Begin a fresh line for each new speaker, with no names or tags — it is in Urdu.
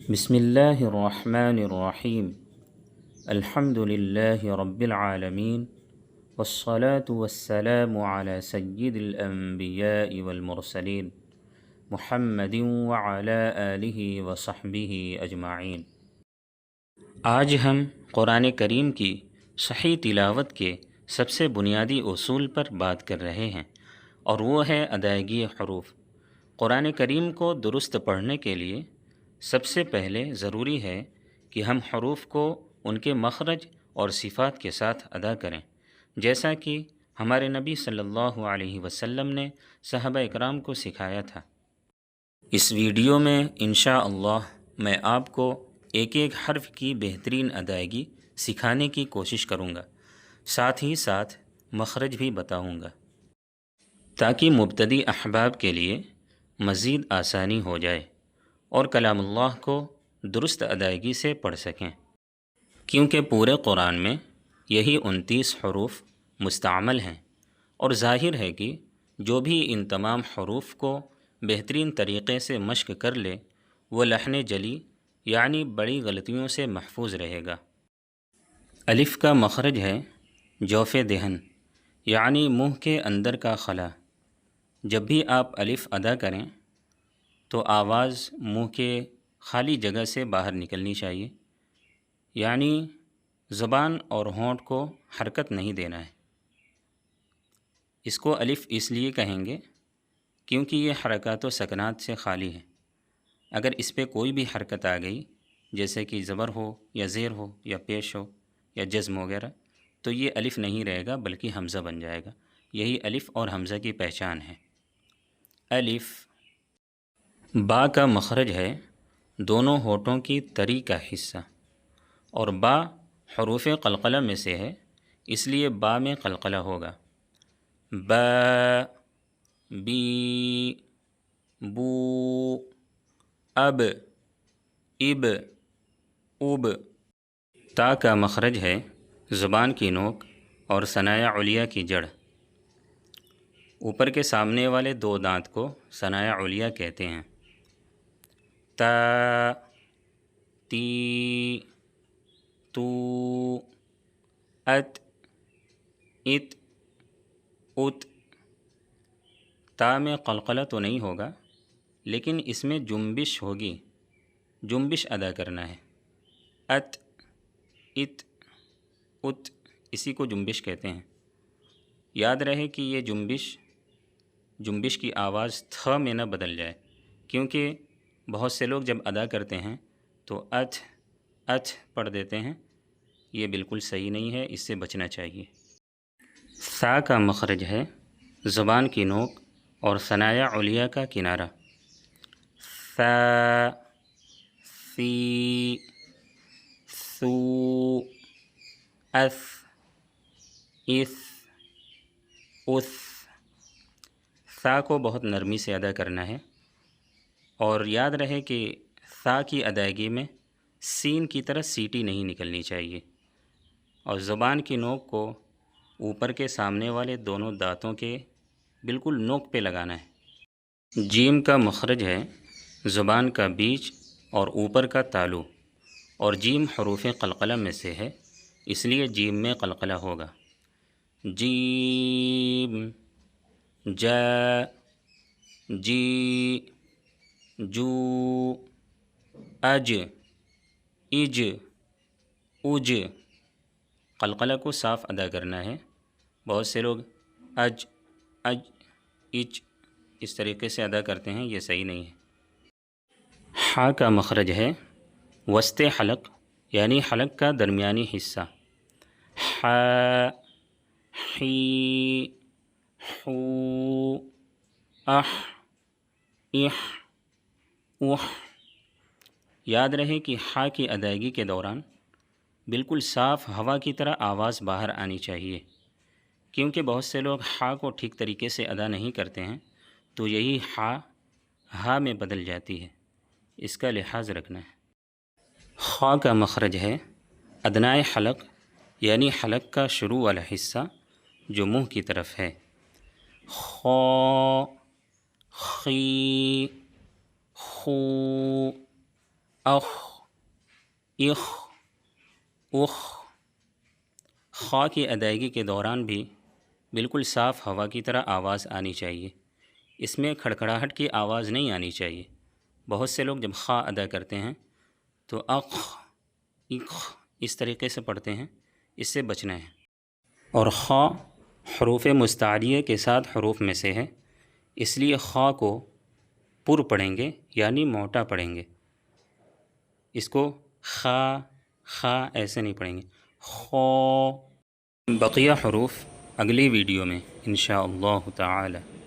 بسم اللہ الرحمن الرحیم الحمد للہ رب العالمین والصلاة والسلام علی سید الانبیاء والمرسلین محمد وعلی آلہ وصحبہ اجمعین۔ آج ہم قرآن کریم کی صحیح تلاوت کے سب سے بنیادی اصول پر بات کر رہے ہیں، اور وہ ہے ادائیگی حروف۔ قرآن کریم کو درست پڑھنے کے لیے سب سے پہلے ضروری ہے کہ ہم حروف کو ان کے مخرج اور صفات کے ساتھ ادا کریں، جیسا کہ ہمارے نبی صلی اللہ علیہ وسلم نے صحابہ اکرام کو سکھایا تھا۔ اس ویڈیو میں انشاءاللہ میں آپ کو ایک ایک حرف کی بہترین ادائیگی سکھانے کی کوشش کروں گا، ساتھ ہی ساتھ مخرج بھی بتاؤں گا، تاکہ مبتدی احباب کے لیے مزید آسانی ہو جائے اور کلام اللہ کو درست ادائیگی سے پڑھ سکیں، کیونکہ پورے قرآن میں یہی 29 حروف مستعمل ہیں، اور ظاہر ہے کہ جو بھی ان تمام حروف کو بہترین طریقے سے مشق کر لے وہ لحن جلی یعنی بڑی غلطیوں سے محفوظ رہے گا۔ الف کا مخرج ہے جوف دہن یعنی منہ کے اندر کا خلا۔ جب بھی آپ الف ادا کریں تو آواز منہ کے خالی جگہ سے باہر نکلنی چاہیے، یعنی زبان اور ہونٹ کو حرکت نہیں دینا ہے۔ اس کو الف اس لیے کہیں گے کیونکہ یہ حرکات و سکنات سے خالی ہے۔ اگر اس پہ کوئی بھی حرکت آ گئی، جیسے کہ زبر ہو یا زیر ہو یا پیش ہو یا جزم وغیرہ، تو یہ الف نہیں رہے گا بلکہ حمزہ بن جائے گا۔ یہی الف اور حمزہ کی پہچان ہے۔ الف۔ با کا مخرج ہے دونوں ہونٹوں کی تری کا حصہ، اور با حروف قلقلہ میں سے ہے، اس لیے با میں قلقلہ ہوگا۔ با، بی، بو، اب، اب، اب۔ تا کا مخرج ہے زبان کی نوک اور ثنایا علیہ کی جڑ۔ اوپر کے سامنے والے دو دانت کو ثنایا علیہ کہتے ہیں۔ تا، تی، تو، ات، ات، ات۔ تا میں قلقلہ تو نہیں ہوگا، لیکن اس میں جنبش ہوگی، جنبش ادا کرنا ہے۔ ات، ات، ات، اسی کو جنبش کہتے ہیں۔ یاد رہے کہ یہ جنبش کی آواز تھ میں نہ بدل جائے، کیونکہ بہت سے لوگ جب ادا کرتے ہیں تو اتھ اتھ پڑھ دیتے ہیں، یہ بالکل صحیح نہیں ہے، اس سے بچنا چاہیے۔ سا کا مخرج ہے زبان کی نوک اور ثنایا علیہ کا کنارہ۔ سا، سی، سو، اس، اس، اس۔ سا کو بہت نرمی سے ادا کرنا ہے، اور یاد رہے کہ سا کی ادائیگی میں سین کی طرح سیٹی نہیں نکلنی چاہیے، اور زبان کی نوک کو اوپر کے سامنے والے دونوں دانتوں کے بالکل نوک پہ لگانا ہے۔ جیم کا مخرج ہے زبان کا بیچ اور اوپر کا تالو، اور جیم حروف قلقلہ میں سے ہے، اس لیے جیم میں قلقلہ ہوگا۔ جیم، جا، جی، جو، اج، اج، اج۔ قلقلہ کو صاف ادا کرنا ہے۔ بہت سے لوگ اج، اج، اج اس طریقے سے ادا کرتے ہیں، یہ صحیح نہیں ہے۔ ہا کا مخرج ہے وسط حلق یعنی حلق کا درمیانی حصہ۔ ہا، حی، حو، اح، اح، اح۔ یاد رہے کہ ہا کی ادائیگی کے دوران بالکل صاف ہوا کی طرح آواز باہر آنی چاہیے، کیونکہ بہت سے لوگ ہا کو ٹھیک طریقے سے ادا نہیں کرتے ہیں تو یہی ہا میں بدل جاتی ہے، اس کا لحاظ رکھنا ہے۔ خا کا مخرج ہے ادنائے حلق یعنی حلق کا شروع والا حصہ جو منہ کی طرف ہے۔ خا، خی، خو، اخ، اخ، اخ۔ خا کی ادائیگی کے دوران بھی بالکل صاف ہوا کی طرح آواز آنی چاہیے، اس میں کھڑکھڑاہٹ کی آواز نہیں آنی چاہیے۔ بہت سے لوگ جب خا ادا کرتے ہیں تو اخ، اخ اس طریقے سے پڑھتے ہیں، اس سے بچنا ہے۔ اور خا حروف مستعلیہ کے ساتھ حروف میں سے ہے، اس لیے خا کو پر پڑھیں گے یعنی موٹا پڑھیں گے، اس کو خا خا ایسے نہیں پڑھیں گے، خو۔ بقیہ حروف اگلی ویڈیو میں انشاءاللہ تعالی۔